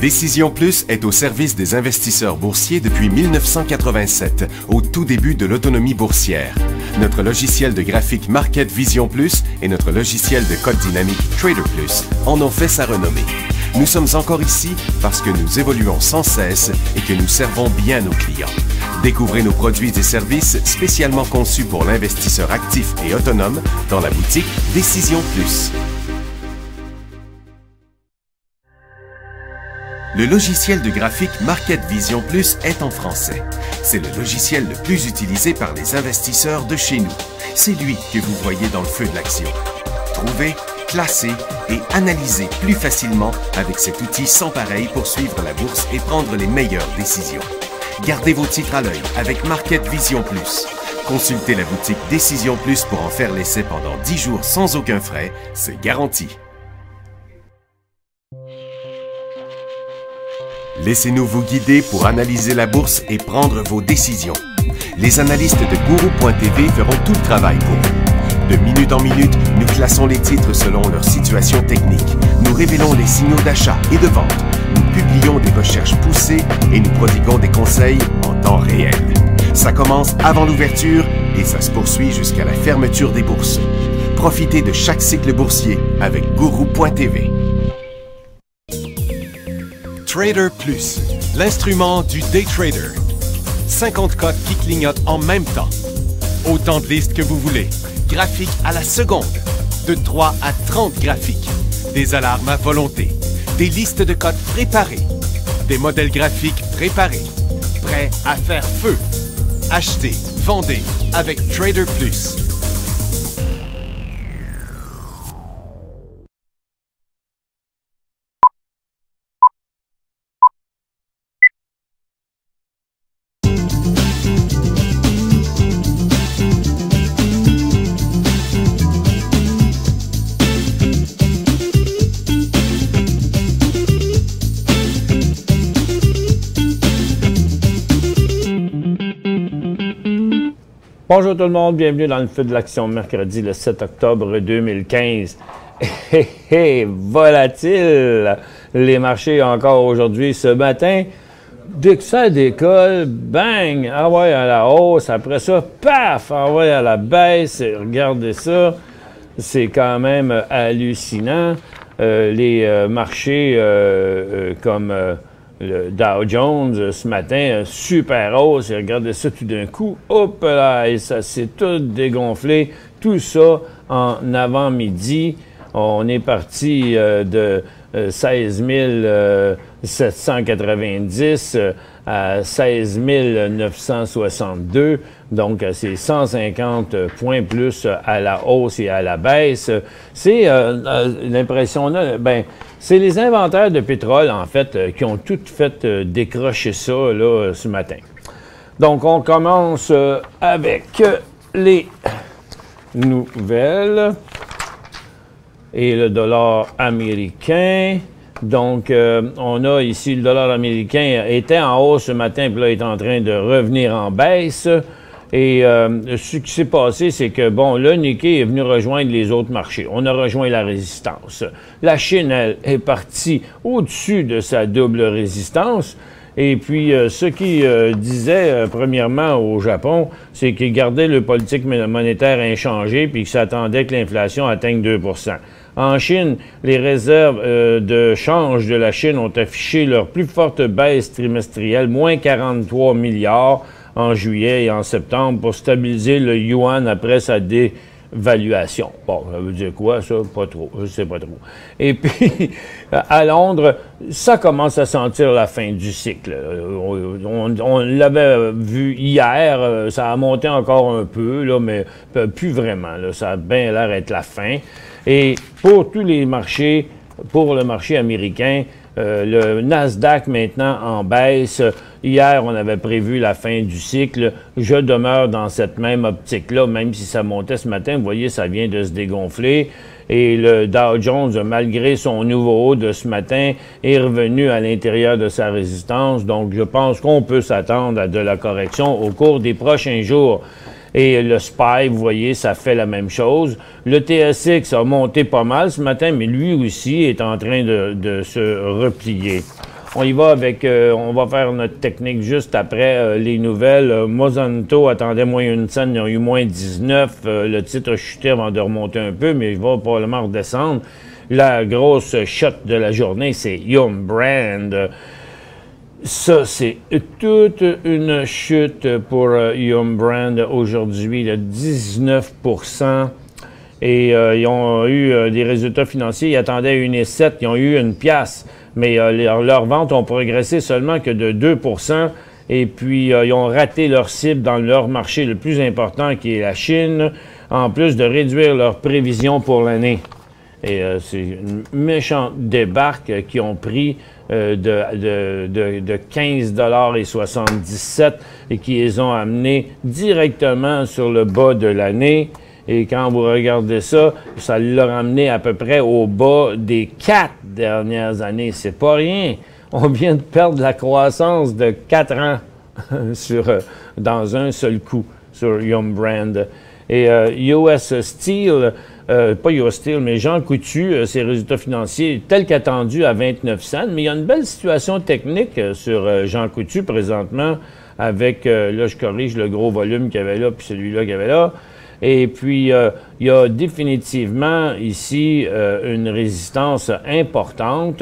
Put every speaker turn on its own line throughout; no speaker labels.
Décision Plus est au service des investisseurs boursiers depuis 1987, au tout début de l'autonomie boursière. Notre logiciel de graphique Market Vision Plus et notre logiciel de code dynamique Trader Plus en ont fait sa renommée. Nous sommes encore ici parce que nous évoluons sans cesse et que nous servons bien nos clients. Découvrez nos produits et services spécialement conçus pour l'investisseur actif et autonome dans la boutique Décision Plus. Le logiciel de graphique Market Vision Plus est en français. C'est le logiciel le plus utilisé par les investisseurs de chez nous. C'est lui que vous voyez dans le feu de l'action. Trouvez, classez et analysez plus facilement avec cet outil sans pareil pour suivre la bourse et prendre les meilleures décisions. Gardez vos titres à l'œil avec Market Vision Plus. Consultez la boutique Décision Plus pour en faire l'essai pendant 10 jours sans aucun frais, c'est garanti. Laissez-nous vous guider pour analyser la bourse et prendre vos décisions. Les analystes de Guru.tv feront tout le travail pour vous. De minute en minute, nous classons les titres selon leur situation technique. Nous révélons les signaux d'achat et de vente. Nous publions des recherches poussées et nous prodiguons des conseils en temps réel. Ça commence avant l'ouverture et ça se poursuit jusqu'à la fermeture des bourses. Profitez de chaque cycle boursier avec Guru.tv. Trader Plus, l'instrument du day trader. 50 cotes qui clignotent en même temps. Autant de listes que vous voulez. Graphiques à la seconde. De 3 à 30 graphiques. Des alarmes à volonté. Des listes de cotes préparées. Des modèles graphiques préparés. Prêts à faire feu. Achetez, vendez avec Trader Plus.
Bonjour tout le monde, bienvenue dans le feu de l'action mercredi le 7 octobre 2015. Volatile, les marchés encore aujourd'hui ce matin. Dès que ça décolle, bang, ah ouais à la hausse, après ça, paf, ah ouais à la baisse. Regardez ça, c'est quand même hallucinant. Les marchés comme le Dow Jones, ce matin, super hausse, et regardez ça tout d'un coup, hop là, et ça s'est tout dégonflé, tout ça en avant-midi. On est parti de 16 790 à 16 962, donc c'est 150 points plus à la hausse et à la baisse. C'est l'impression là, ben, c'est les inventaires de pétrole, en fait, qui ont tout fait décrocher ça, là, ce matin. Donc, on commence avec les nouvelles et le dollar américain. Donc, on a ici le dollar américain était en hausse ce matin, puis là, il est en train de revenir en baisse. Et ce qui s'est passé, c'est que, bon, le Nikkei est venu rejoindre les autres marchés. On a rejoint la résistance. La Chine, elle, est partie au-dessus de sa double résistance. Et puis, ce qui disait, premièrement, au Japon, c'est qu'ils gardaient le politique monétaire inchangé puis qu'ils s'attendaient que l'inflation atteigne 2 %. En Chine, les réserves de change de la Chine ont affiché leur plus forte baisse trimestrielle, moins 43 milliards en juillet et en septembre pour stabiliser le yuan après sa dévaluation. Bon, ça veut dire quoi, ça? Pas trop, je sais pas trop. Et puis, à Londres, ça commence à sentir la fin du cycle. On l'avait vu hier, ça a monté encore un peu, là, mais plus vraiment. Là, ça a bien l'air d'être la fin. Et pour tous les marchés, pour le marché américain, le Nasdaq maintenant en baisse. Hier, on avait prévu la fin du cycle. Je demeure dans cette même optique-là, même si ça montait ce matin. Vous voyez, ça vient de se dégonfler. Et le Dow Jones, malgré son nouveau haut de ce matin, est revenu à l'intérieur de sa résistance. Donc, je pense qu'on peut s'attendre à de la correction au cours des prochains jours. Et le SPY, vous voyez, ça fait la même chose. Le TSX a monté pas mal ce matin, mais lui aussi est en train de se replier. On y va avec, on va faire notre technique juste après les nouvelles. Monsanto attendait moins une scène, ils ont eu moins 19. Le titre a chuté avant de remonter un peu, mais il va probablement redescendre. La grosse shot de la journée, c'est Yum Brand. Ça, c'est toute une chute pour Yum Brand aujourd'hui, de 19 %. Et ils ont eu des résultats financiers. Ils attendaient 1,7, ils ont eu une pièce. Mais leurs ventes ont progressé seulement que de 2 %. Et puis, ils ont raté leur cible dans leur marché le plus important, qui est la Chine, en plus de réduire leurs prévisions pour l'année. Et c'est une méchante débarque qui ont pris de 15,77 $ et qui les ont amenés directement sur le bas de l'année. Et quand vous regardez ça, ça l'a amené à peu près au bas des 4 dernières années. C'est pas rien. On vient de perdre la croissance de 4 ans dans un seul coup sur Yum Brand. Et US Steel, pas US Steel, mais Jean Coutu, ses résultats financiers tels qu'attendus à 29 cents. Mais il y a une belle situation technique sur Jean Coutu présentement avec, là je corrige le gros volume qu'il y avait là, puis celui-là qu'il y avait là. Et puis, il y a définitivement ici une résistance importante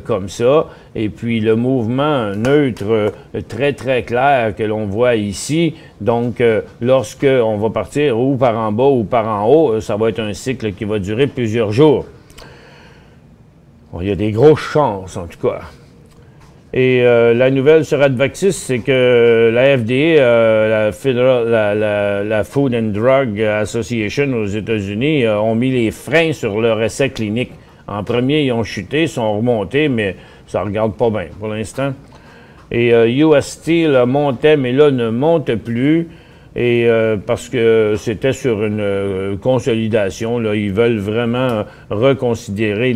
comme ça. Et puis, le mouvement neutre très, très clair que l'on voit ici. Donc, lorsqu'on va partir ou par en bas ou par en haut, ça va être un cycle qui va durer plusieurs jours. Bon, il y a des grosses chances, en tout cas. Et la nouvelle sur Advaxis, c'est que la FDA, la Food and Drug Association aux États-Unis, ont mis les freins sur leur essai clinique. En premier, ils ont chuté, sont remontés, mais ça ne regarde pas bien pour l'instant. Et US Steel montait, mais là, ne monte plus. Et parce que c'était sur une consolidation, là, ils veulent vraiment reconsidérer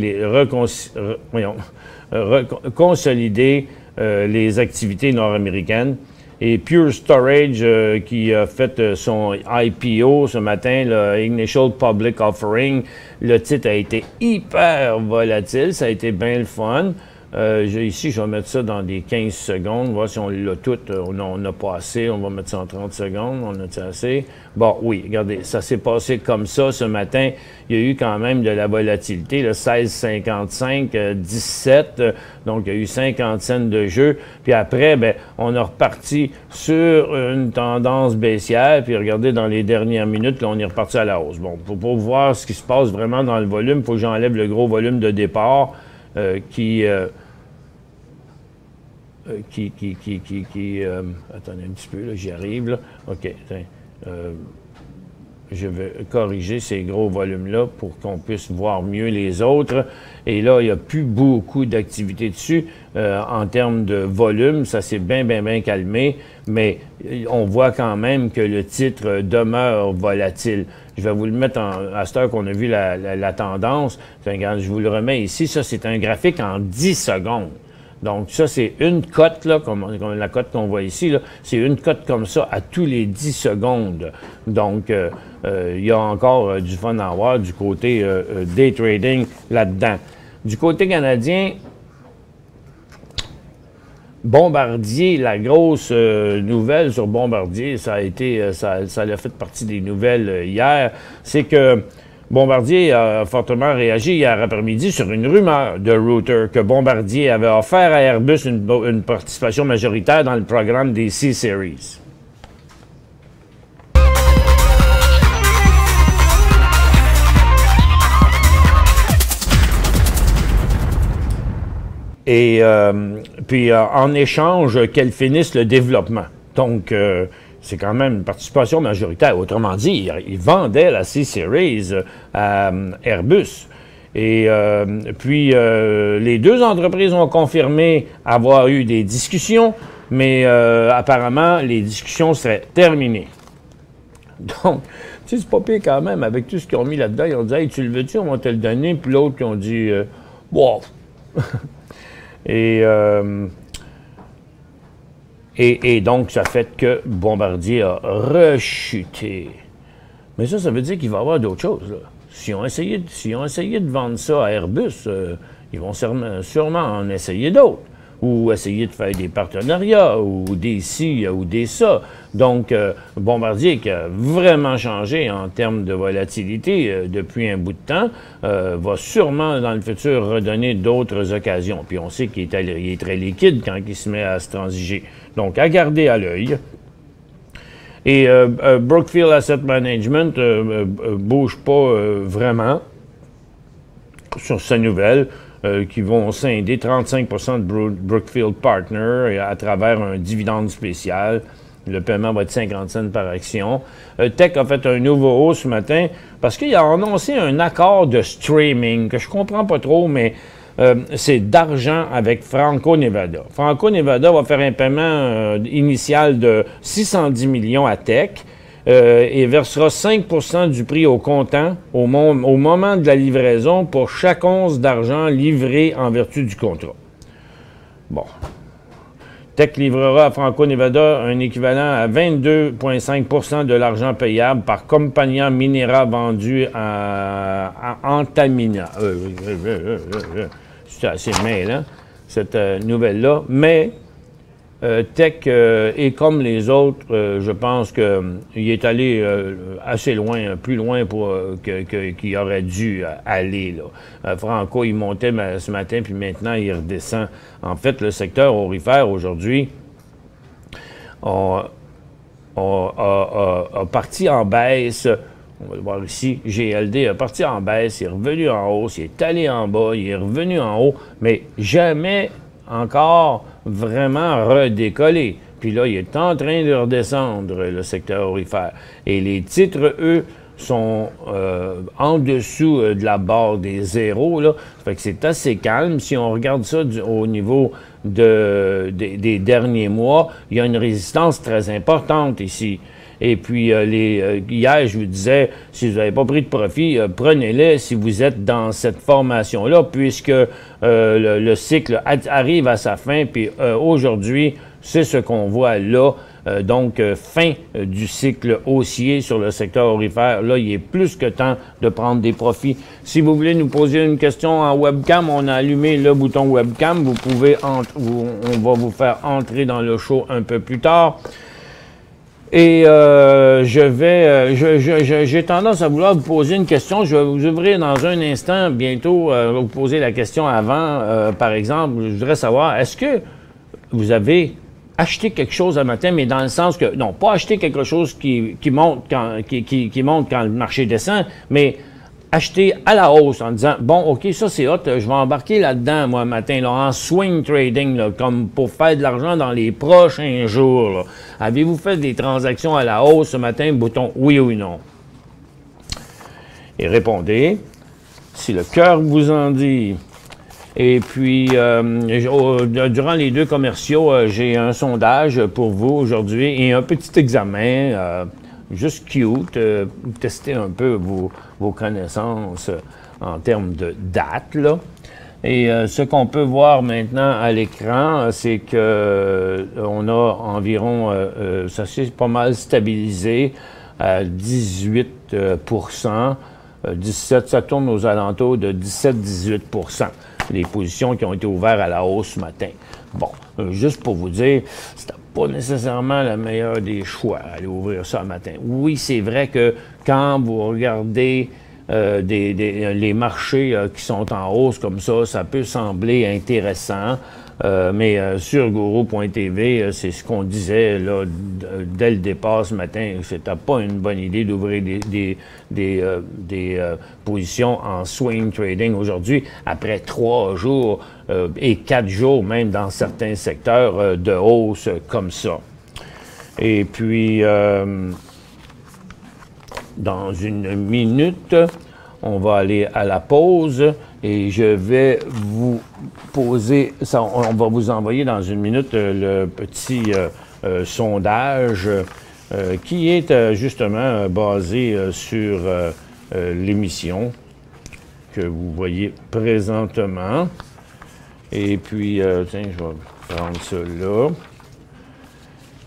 consolider les activités nord-américaines. Et Pure Storage, qui a fait son IPO ce matin, le Initial Public Offering, le titre a été hyper volatile, ça a été bien le fun. Ici, je vais mettre ça dans des 15 secondes, voir si on l'a tout. On n'a pas assez, on va mettre ça en 30 secondes, on a-tu assez? Bon, oui, regardez, ça s'est passé comme ça ce matin. Il y a eu quand même de la volatilité, le 16,55, 17, donc il y a eu 50 cents de jeu. Puis après, ben, on a reparti sur une tendance baissière, puis regardez, dans les dernières minutes, là, on est reparti à la hausse. Bon, pour voir ce qui se passe vraiment dans le volume, il faut que j'enlève le gros volume de départ. Attendez un petit peu, là, j'y arrive, là. OK, je vais corriger ces gros volumes-là pour qu'on puisse voir mieux les autres. Et là, il n'y a plus beaucoup d'activité dessus. En termes de volume, ça s'est bien calmé, mais on voit quand même que le titre demeure volatile. Je vais vous le mettre à cette heure qu'on a vu la tendance. Je vous le remets ici. Ça, c'est un graphique en 10 secondes. Donc, ça, c'est une cote, là, comme la cote qu'on voit ici, là. C'est une cote comme ça à tous les 10 secondes. Donc, il y a encore du fun à avoir du côté day trading là-dedans. Du côté canadien, Bombardier, la grosse nouvelle sur Bombardier, ça a fait partie des nouvelles hier, c'est que Bombardier a fortement réagi hier après-midi sur une rumeur de Reuters que Bombardier avait offert à Airbus une participation majoritaire dans le programme des C-Series. Et puis, en échange, qu'elle finisse le développement. Donc, c'est quand même une participation majoritaire. Autrement dit, ils vendaient la C-Series à Airbus. Et puis, les deux entreprises ont confirmé avoir eu des discussions, mais apparemment, les discussions seraient terminées. Donc, tu sais, c'est pas pire quand même, avec tout ce qu'ils ont mis là-dedans. Ils ont dit « Hey, tu le veux-tu? On va te le donner. » Puis l'autre, qui ont dit « Wow! » Et donc, ça fait que Bombardier a rechuté. Mais ça veut dire qu'il va y avoir d'autres choses, là. S'ils ont essayé de vendre ça à Airbus, ils vont sûrement en essayer d'autres. ou essayer de faire des partenariats, ou des ci, ou des ça. Donc, Bombardier, qui a vraiment changé en termes de volatilité depuis un bout de temps, va sûrement, dans le futur, redonner d'autres occasions. Puis on sait qu'il est très liquide quand il se met à se transiger. Donc, à garder à l'œil. Et Brookfield Asset Management bouge pas vraiment sur sa nouvelle, qui vont scinder 35 de Brookfield Partners à travers un dividende spécial. Le paiement va être 50 cents par action. Tech a fait un nouveau haut ce matin parce qu'il a annoncé un accord de streaming que je comprends pas trop, mais c'est d'argent avec Franco-Nevada. Franco-Nevada va faire un paiement initial de 610 millions à Tech et versera 5 du prix au comptant au moment de la livraison pour chaque once d'argent livré en vertu du contrat. Bon. Tech livrera à Franco-Nevada un équivalent à 22,5 de l'argent payable par Compañía Minera vendu à Antamina. C'est assez mêlant, cette nouvelle-là. Mais Tech est comme les autres, je pense qu'il est allé assez loin, plus loin qu'il aurait dû aller. Là. Franco, il montait ce matin, puis maintenant, il redescend. En fait, le secteur aurifère, aujourd'hui, a parti en baisse. On va le voir ici, GLD a parti en baisse, il est revenu en hausse, il est allé en bas, il est revenu en haut, mais jamais encore vraiment redécollé. Puis là, il est en train de redescendre, le secteur aurifère. Et les titres, eux, sont en dessous de la barre des zéros. Là. Ça fait que c'est assez calme. Si on regarde ça au niveau des derniers mois, il y a une résistance très importante ici. Et puis, hier, je vous disais, si vous n'avez pas pris de profit, prenez-les si vous êtes dans cette formation-là, puisque le cycle arrive à sa fin. Puis aujourd'hui, c'est ce qu'on voit là. Donc, fin du cycle haussier sur le secteur aurifère. Là, il est plus que temps de prendre des profits. Si vous voulez nous poser une question en webcam, on a allumé le bouton webcam. Vous pouvez, on va vous faire entrer dans le show un peu plus tard. Et j'ai tendance à vouloir vous poser une question. Je vais vous ouvrir dans un instant, bientôt, vous poser la question avant. Par exemple, je voudrais savoir, est-ce que vous avez acheté quelque chose un matin, mais dans le sens que, non, pas acheter quelque chose qui monte quand le marché descend, mais acheter à la hausse en disant, bon, OK, ça c'est hot, je vais embarquer là-dedans, moi, matin, là, en swing trading, là, comme pour faire de l'argent dans les prochains jours. Là. Avez-vous fait des transactions à la hausse ce matin? Bouton oui ou non. Et répondez, si le cœur vous en dit. Et puis, durant les deux commerciaux, j'ai un sondage pour vous aujourd'hui et un petit examen. Juste cute, tester un peu vos connaissances en termes de date, là. Et ce qu'on peut voir maintenant à l'écran, c'est que on a environ, ça s'est pas mal stabilisé à 18 17, ça tourne aux alentours de 17-18 les positions qui ont été ouvertes à la hausse ce matin. Bon, juste pour vous dire, c'était pas nécessairement le meilleur des choix à aller ouvrir ça le matin. Oui, c'est vrai que quand vous regardez les marchés qui sont en hausse comme ça peut sembler intéressant, mais sur Guru.tv, c'est ce qu'on disait là, dès le départ ce matin, c'était pas une bonne idée d'ouvrir des positions en swing trading aujourd'hui, après 3 jours et 4 jours même dans certains secteurs de hausse comme ça. Et puis, dans une minute, on va aller à la pause et je vais vous poser, ça, on va vous envoyer dans une minute le petit sondage qui est justement basé sur l'émission que vous voyez présentement. Et puis, tiens, je vais prendre ça là.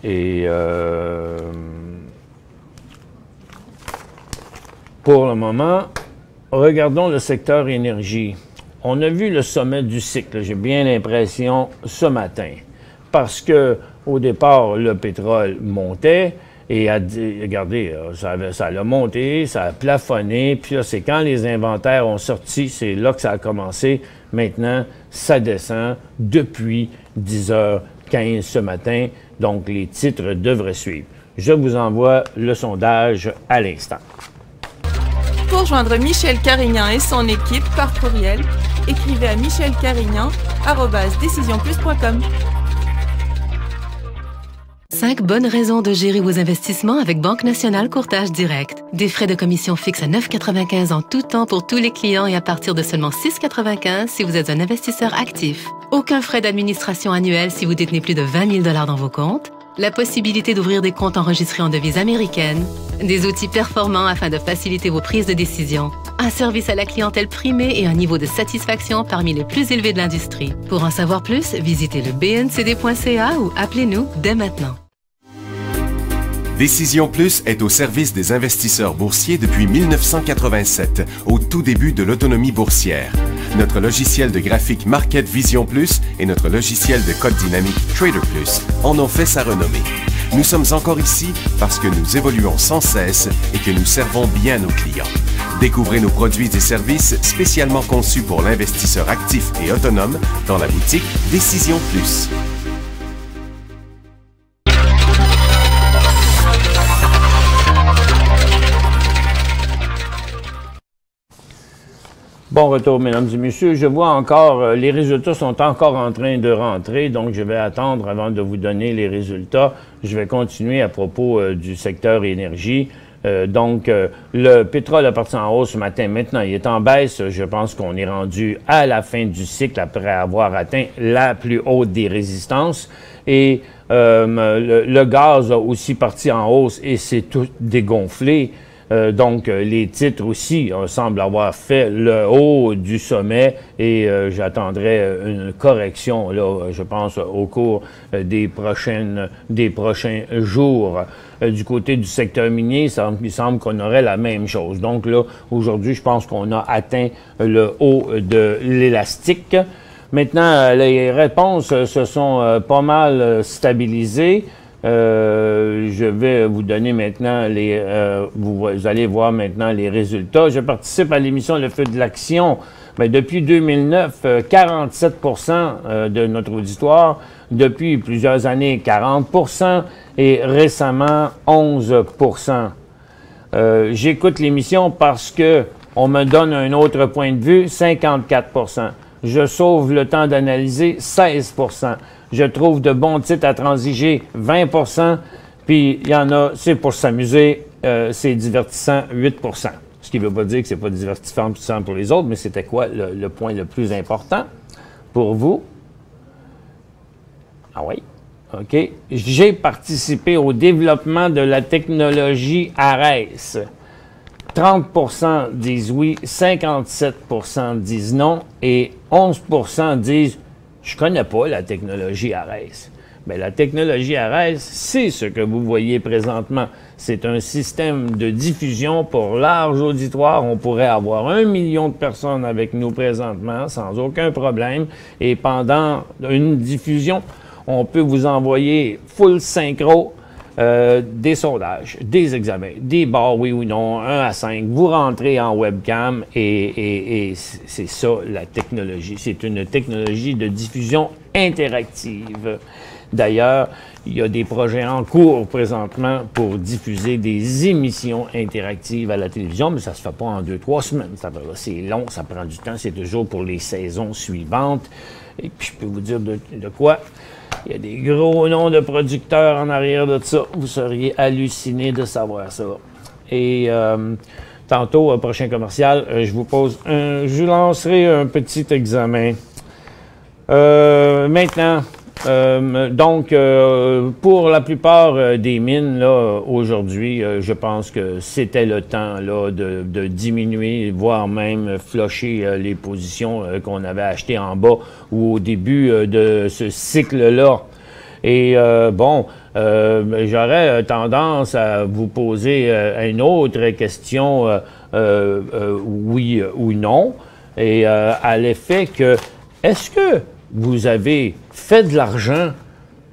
Et pour le moment, regardons le secteur énergie. on a vu le sommet du cycle, j'ai bien l'impression, ce matin. Parce que au départ, le pétrole montait et a dit, regardez, ça a monté, ça a plafonné, puis là, c'est quand les inventaires ont sorti, c'est là que ça a commencé. Maintenant, ça descend depuis 10h15 ce matin, donc les titres devraient suivre. Je vous envoie le sondage à l'instant.
Pour joindre Michel Carignan et son équipe par courriel, écrivez à michelcarignan@decisionplus.com.
5 bonnes raisons de gérer vos investissements avec Banque Nationale Courtage Direct. Des frais de commission fixes à 9,95 en tout temps pour tous les clients et à partir de seulement 6,95 si vous êtes un investisseur actif. Aucun frais d'administration annuel si vous détenez plus de 20 000 $ dans vos comptes. La possibilité d'ouvrir des comptes enregistrés en devise américaine. Des outils performants afin de faciliter vos prises de décision. Un service à la clientèle primé et un niveau de satisfaction parmi les plus élevés de l'industrie. Pour en savoir plus, visitez le bncd.ca ou appelez-nous dès maintenant.
Décision Plus est au service des investisseurs boursiers depuis 1987, au tout début de l'autonomie boursière. Notre logiciel de graphique Market Vision Plus et notre logiciel de code dynamique Trader Plus en ont fait sa renommée. Nous sommes encore ici parce que nous évoluons sans cesse et que nous servons bien nos clients. Découvrez nos produits et services spécialement conçus pour l'investisseur actif et autonome dans la boutique Décision Plus.
Bon retour, mesdames et messieurs. Je vois encore, les résultats sont encore en train de rentrer, donc je vais attendre avant de vous donner les résultats. Je vais continuer à propos du secteur énergie. Le pétrole est parti en hausse ce matin. Maintenant, il est en baisse. Je pense qu'on est rendu à la fin du cycle après avoir atteint la plus haute des résistances. Et le gaz a aussi parti en hausse et c'est tout dégonflé. Les titres aussi semblent avoir fait le haut du sommet et j'attendrai une correction, là, je pense, au cours des prochains jours. Du côté du secteur minier, il semble qu'on aurait la même chose. Donc là, aujourd'hui, je pense qu'on a atteint le haut de l'élastique. Maintenant, les réponses se sont pas mal stabilisées. Je vais vous donner maintenant vous allez voir maintenant les résultats. Je participe à l'émission Le Feu de l'Action. Depuis 2009, 47% de notre auditoire. Depuis plusieurs années, 40% et récemment, 11%. J'écoute l'émission parce que on me donne un autre point de vue, 54%. Je sauve le temps d'analyser, 16%. Je trouve de bons titres à transiger, 20%. Puis il y en a, c'est pour s'amuser, c'est divertissant, 8%. Ce qui ne veut pas dire que c'est pas divertissant pour les autres, mais c'était quoi le point le plus important pour vous? Ah oui, OK. J'ai participé au développement de la technologie ARES. 30% disent oui, 57% disent non et 11% disent « Je connais pas la technologie ARES ». Bien, la technologie ARES, c'est ce que vous voyez présentement. C'est un système de diffusion pour large auditoire. On pourrait avoir 1 million de personnes avec nous présentement sans aucun problème. Et pendant une diffusion, on peut vous envoyer full synchro des sondages, des examens, des barres oui ou non, 1 à 5. Vous rentrez en webcam et c'est ça la technologie. C'est une technologie de diffusion interactive. D'ailleurs, il y a des projets en cours présentement pour diffuser des émissions interactives à la télévision, mais ça se fait pas en 2-3 semaines. C'est long, ça prend du temps, c'est toujours pour les saisons suivantes. Et puis, je peux vous dire de quoi? Il y a des gros noms de producteurs en arrière de ça. Vous seriez hallucinés de savoir ça. Et tantôt, au prochain commercial, je vous lancerai un petit examen. Maintenant, pour la plupart des mines, là, aujourd'hui, je pense que c'était le temps là, de diminuer, voire même flusher les positions qu'on avait achetées en bas ou au début de ce cycle-là. Et j'aurais tendance à vous poser une autre question, oui ou non. et à l'effet que, est-ce que vous avez fait de l'argent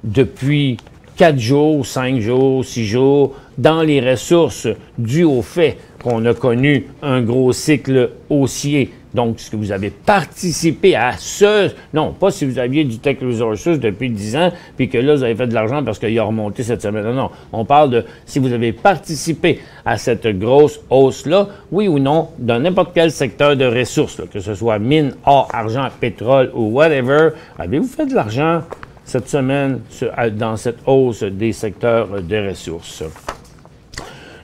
depuis 4 jours, 5 jours, 6 jours dans les ressources dues au fait qu'on a connu un gros cycle haussier? Donc, est-ce que vous avez participé à ce... Non, pas si vous aviez du Tech Resources depuis 10 ans, puis que là, vous avez fait de l'argent parce qu'il a remonté cette semaine. Non, non. On parle de si vous avez participé à cette grosse hausse-là, oui ou non, dans n'importe quel secteur de ressources, là, que ce soit mine, or, argent, pétrole ou whatever, avez-vous fait de l'argent cette semaine dans cette hausse des secteurs de ressources?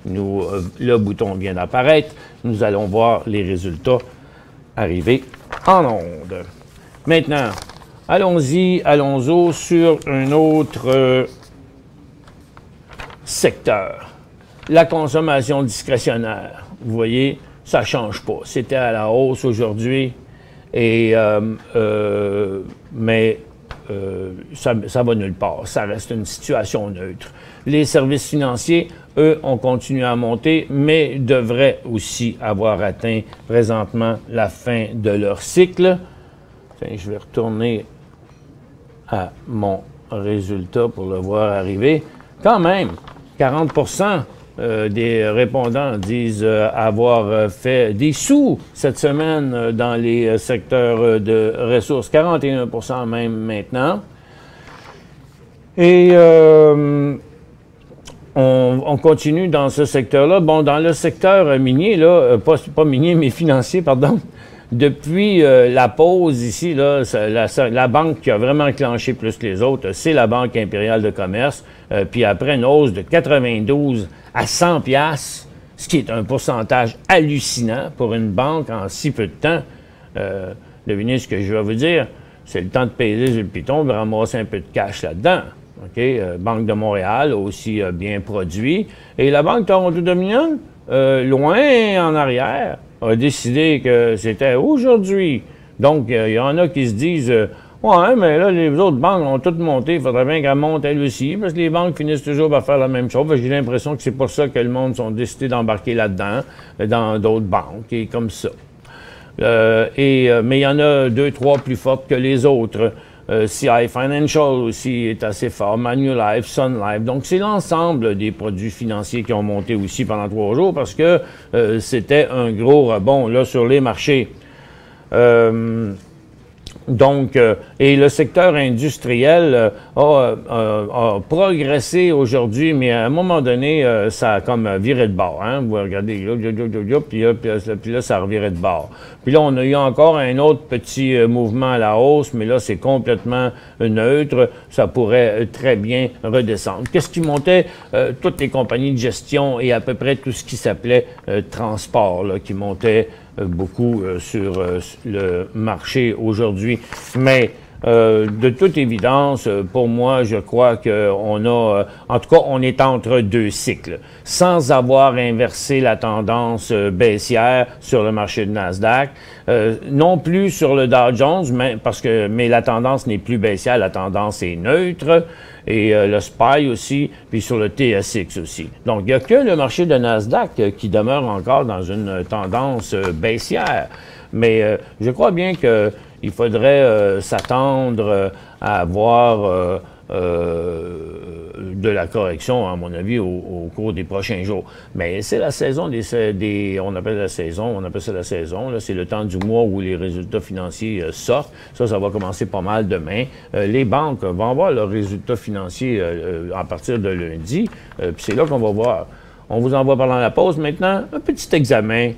Le bouton vient d'apparaître. Nous allons voir les résultats arriver en onde. Maintenant, allons-y sur un autre secteur. La consommation discrétionnaire. Vous voyez, ça ne change pas. C'était à la hausse aujourd'hui, mais ça va nulle part. Ça reste une situation neutre. Les services financiers, eux, ont continué à monter, mais devraient aussi avoir atteint présentement la fin de leur cycle. Tiens, je vais retourner à mon résultat pour le voir arriver. Quand même, 40% des répondants disent avoir fait des sous cette semaine dans les secteurs de ressources. 41% même maintenant. Et on continue dans ce secteur-là. Bon, dans le secteur minier, là, pas minier, mais financier, pardon, depuis la pause ici, là, la banque qui a vraiment clenché plus que les autres, c'est la Banque impériale de commerce. Puis après une hausse de 92 à 100 $, ce qui est un pourcentage hallucinant pour une banque en si peu de temps. Devinez ce que je vais vous dire. C'est le temps de payer le piton, de ramasser un peu de cash là-dedans. Okay? Banque de Montréal, aussi bien produit. Et la Banque Toronto-Dominion, loin en arrière, a décidé que c'était aujourd'hui. Donc, il y en a qui se disent ouais, mais là, les autres banques ont toutes monté. Il faudrait bien qu'elles montent elles aussi, parce que les banques finissent toujours par faire la même chose. J'ai l'impression que c'est pour ça que le monde sont décidé d'embarquer là-dedans, dans d'autres banques, et comme ça. Mais il y en a 2, 3 plus fortes que les autres. CI Financial aussi est assez fort, Manulife, Sun Life. Donc, c'est l'ensemble des produits financiers qui ont monté aussi pendant 3 jours parce que c'était un gros rebond là sur les marchés. Donc, et le secteur industriel a progressé aujourd'hui, mais à un moment donné, ça a comme viré de bord. Hein? Vous regardez, puis là, ça a reviré de bord. Puis là, on a eu encore un autre petit mouvement à la hausse, mais là, c'est complètement neutre. Ça pourrait très bien redescendre. Qu'est-ce qui montait? Toutes les compagnies de gestion et à peu près tout ce qui s'appelait transport, là, qui montait beaucoup sur le marché aujourd'hui. Mais de toute évidence, pour moi, je crois qu'on a, en tout cas, on est entre 2 cycles, sans avoir inversé la tendance baissière sur le marché de Nasdaq, non plus sur le Dow Jones, mais la tendance n'est plus baissière, la tendance est neutre, et le SPY aussi, puis sur le TSX aussi. Donc, il n'y a que le marché de Nasdaq qui demeure encore dans une tendance baissière. Mais je crois bien qu'il faudrait s'attendre à avoir de la correction, à mon avis, au cours des prochains jours. Mais c'est la saison on appelle ça la saison, là, c'est le temps du mois où les résultats financiers sortent. Ça va commencer pas mal demain. Les banques vont avoir leurs résultats financiers à partir de lundi, puis c'est là qu'on va voir. On vous envoie pendant la pause maintenant un petit examen.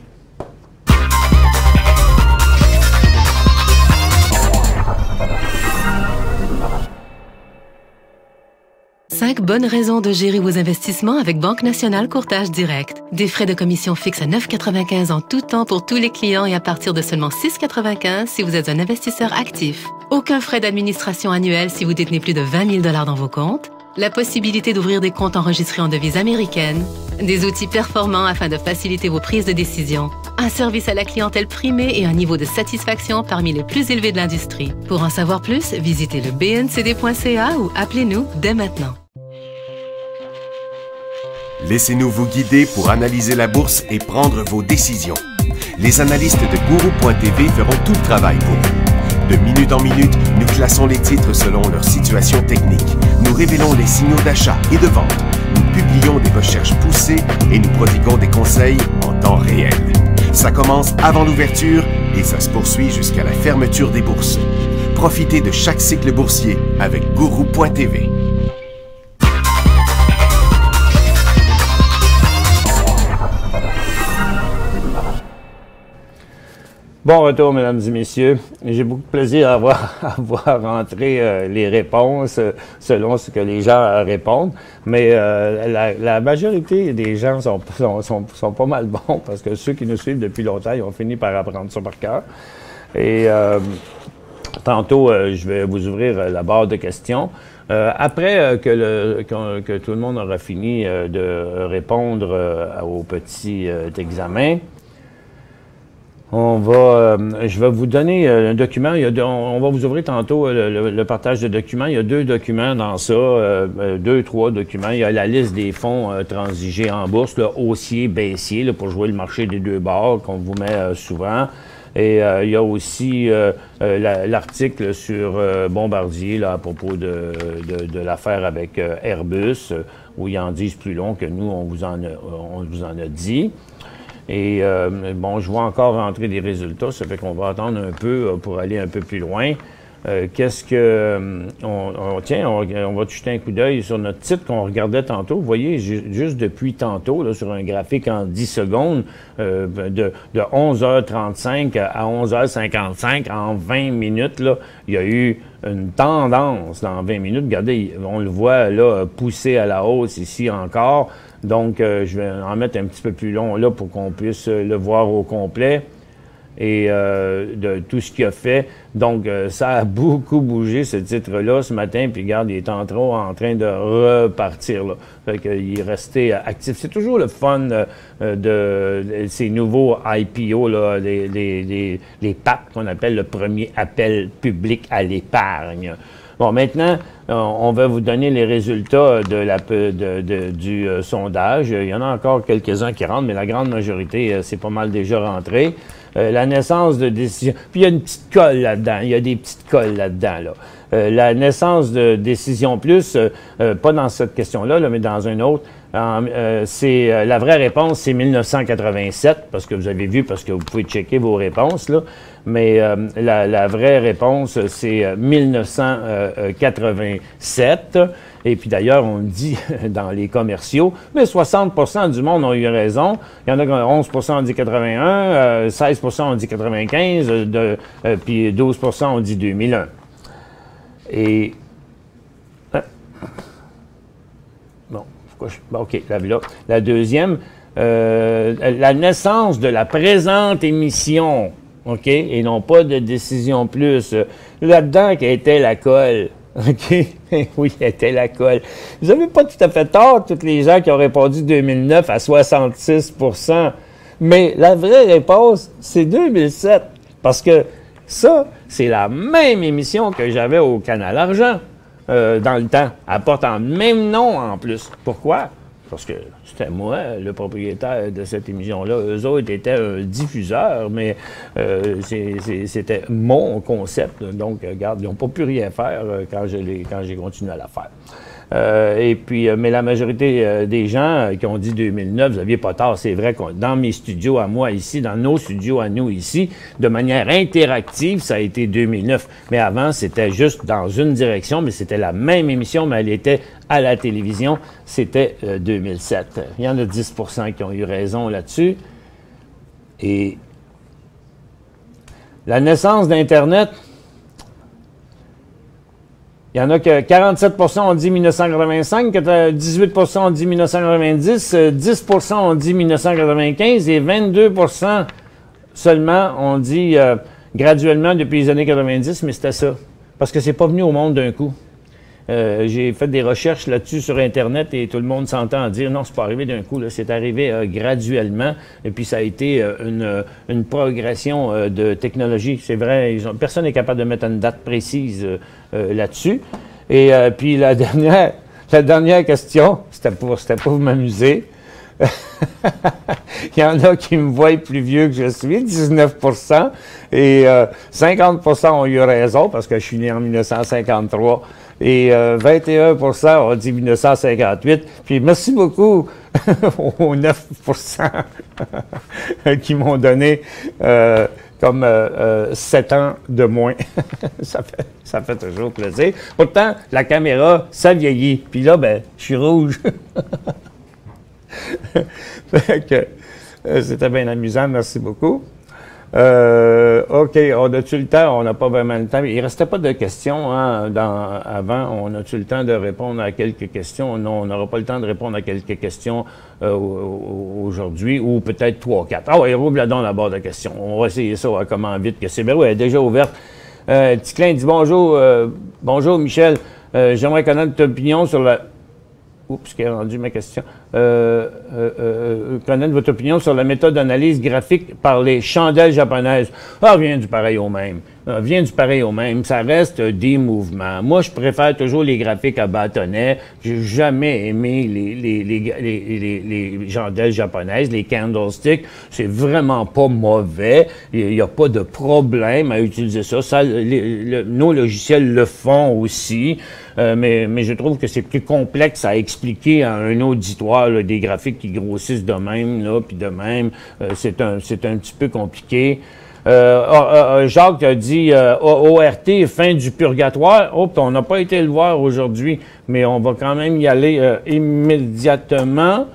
Cinq bonnes raisons de gérer vos investissements avec Banque Nationale Courtage Direct. Des frais de commission fixes à 9,95 en tout temps pour tous les clients et à partir de seulement 6,95 si vous êtes un investisseur actif. Aucun frais d'administration annuel si vous détenez plus de 20 000 $ dans vos comptes. La possibilité d'ouvrir des comptes enregistrés en devise américaine. Des outils performants afin de faciliter vos prises de décision. Un service à la clientèle primé et un niveau de satisfaction parmi les plus élevés de l'industrie. Pour en savoir plus, visitez le bncd.ca ou appelez-nous dès maintenant.
Laissez-nous vous guider pour analyser la bourse et prendre vos décisions. Les analystes de Guru.tv feront tout le travail pour vous. De minute en minute, nous classons les titres selon leur situation technique. Nous révélons les signaux d'achat et de vente. Nous publions des recherches poussées et nous prodiguons des conseils en temps réel. Ça commence avant l'ouverture et ça se poursuit jusqu'à la fermeture des bourses. Profitez de chaque cycle boursier avec Guru.tv.
Bon retour, mesdames et messieurs. J'ai beaucoup de plaisir à voir rentrer les réponses selon ce que les gens répondent. Mais la majorité des gens sont pas mal bons parce que ceux qui nous suivent depuis longtemps, ils ont fini par apprendre ça par cœur. Et tantôt, je vais vous ouvrir la barre de questions. Après que tout le monde aura fini de répondre au petit examen, je vais vous donner un document. On va vous ouvrir tantôt le partage de documents. Il y a 2 documents dans ça, 3 documents. Il y a la liste des fonds transigés en bourse, le haussier, baissier, là, pour jouer le marché des 2 bords qu'on vous met souvent. Et il y a aussi l'article sur Bombardier là, à propos de l'affaire avec Airbus, où ils en disent plus long que nous, on vous en a dit. Et bon, je vois encore rentrer des résultats, ça fait qu'on va attendre un peu pour aller un peu plus loin. Qu'est-ce que... on va jeter un coup d'œil sur notre titre qu'on regardait tantôt. Vous voyez, juste depuis tantôt, là, sur un graphique en 10 secondes, de 11h35 à 11h55, en 20 minutes, là, il y a eu une tendance dans 20 minutes. Regardez, on le voit là, pousser à la hausse ici encore. Donc, je vais en mettre un petit peu plus long là pour qu'on puisse le voir au complet et de tout ce qu'il a fait. Donc, ça a beaucoup bougé, ce titre-là, ce matin. Puis, regarde, il est en train de repartir, là. Fait qu'il est resté actif. C'est toujours le fun de ces nouveaux IPO, là, les PAP, qu'on appelle le premier appel public à l'épargne. Bon, maintenant, on va vous donner les résultats du sondage. Il y en a encore quelques-uns qui rentrent, mais la grande majorité, c'est pas mal déjà rentré. La naissance de décision... Puis il y a une petite colle là-dedans. Il y a des petites colles là-dedans, là. La naissance de Décision Plus, pas dans cette question-là, là, mais dans une autre, la vraie réponse, c'est 1987, parce que vous avez vu, parce que vous pouvez checker vos réponses, là. Mais la vraie réponse, c'est 1987. Et puis d'ailleurs, on le dit dans les commerciaux, mais 60% du monde ont eu raison. Il y en a 11% ont dit 81, 16% ont dit 95, puis 12% ont dit 2001. Et... Bon, OK, là. La deuxième, la naissance de la présente émission, OK, et non pas de Décision Plus. Là-dedans, qui était la colle. OK? Oui, était la colle. Vous n'avez pas tout à fait tort, tous les gens qui ont répondu 2009 à 66%. Mais la vraie réponse, c'est 2007. Parce que ça, c'est la même émission que j'avais au Canal Argent dans le temps. Elle porte le même nom en plus. Pourquoi? Parce que c'était moi, le propriétaire de cette émission-là. Eux autres étaient un diffuseur, mais c'était mon concept. Donc, regarde, ils n'ont pas pu rien faire quand j'ai continué à la faire. Et puis, mais la majorité des gens qui ont dit 2009, vous n'aviez pas tort. C'est vrai que dans mes studios à moi ici, dans nos studios à nous ici, de manière interactive, ça a été 2009. Mais avant, c'était juste dans une direction, mais c'était la même émission, mais elle était à la télévision. C'était 2007. Il y en a 10% qui ont eu raison là-dessus. Et la naissance d'Internet, il y en a que 47% ont dit 1985, 18% ont dit 1990, 10% ont dit 1995 et 22% seulement ont dit graduellement depuis les années 90, mais c'était ça. Parce que c'est pas venu au monde d'un coup. J'ai fait des recherches là-dessus sur Internet et tout le monde s'entend dire non, c'est pas arrivé d'un coup, c'est arrivé graduellement et puis ça a été une progression de technologie. C'est vrai, personne n'est capable de mettre une date précise là-dessus. Et puis la dernière question, c'était pour m'amuser. Il y en a qui me voient plus vieux que je suis, 19 et 50 ont eu raison parce que je suis né en 1953 et 21 ont dit 1958. Puis merci beaucoup aux 9 qui m'ont donné comme 7 ans de moins. ça fait toujours plaisir. Pourtant, la caméra, ça vieillit. Puis là, ben, je suis rouge. C'était bien amusant, merci beaucoup. OK, on a-tu le temps? On n'a pas vraiment le temps. Il ne restait pas de questions hein, avant. On a-tu le temps de répondre à quelques questions? Non, on n'aura pas le temps de répondre à quelques questions aujourd'hui, ou peut-être 3 ou 4. Ah oui, rouvre donc la barre de questions. On va essayer ça, comment vite que c'est. Ben oui, elle est déjà ouverte. Ticlin dit bonjour, bonjour Michel. J'aimerais connaître ton opinion sur la... Oups, qui a rendu ma question. Connaître votre opinion sur la méthode d'analyse graphique par les chandelles japonaises. Ah, vient du pareil au même. Vient du pareil au même. Ça reste des mouvements. Moi, je préfère toujours les graphiques à bâtonnets. J'ai jamais aimé les chandelles japonaises, les candlesticks. C'est vraiment pas mauvais. Il n'y a pas de problème à utiliser ça. Nos logiciels le font aussi. Mais je trouve que c'est plus complexe à expliquer à un auditoire, là, des graphiques qui grossissent de même, là, puis de même. C'est un petit peu compliqué. Jacques a dit ORT, fin du purgatoire. Oh, on n'a pas été le voir aujourd'hui, mais on va quand même y aller immédiatement.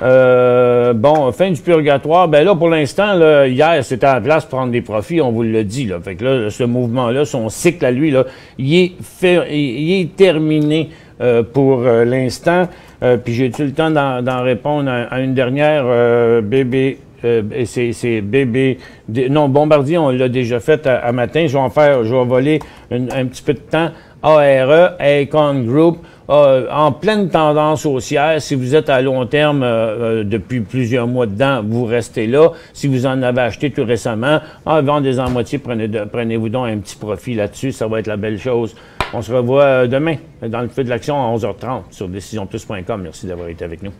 Bon, fin du purgatoire, ben là, pour l'instant, là, hier, c'était à la place pour prendre des profits, on vous l'a dit, là. Fait que là, ce mouvement-là, son cycle à lui, là, il est terminé pour l'instant. Puis j'ai-tu le temps d'en répondre à une dernière, bébé? C'est bébé. Non, Bombardier, on l'a déjà fait à matin. Je vais voler un petit peu de temps. ARE, Aecon Group, en pleine tendance haussière. Si vous êtes à long terme depuis plusieurs mois dedans, vous restez là. Si vous en avez acheté tout récemment, vendez en moitié, prenez-vous donc un petit profit là-dessus. Ça va être la belle chose. On se revoit demain dans le feu de l'action à 11h30 sur DecisionPlus.com. Merci d'avoir été avec nous.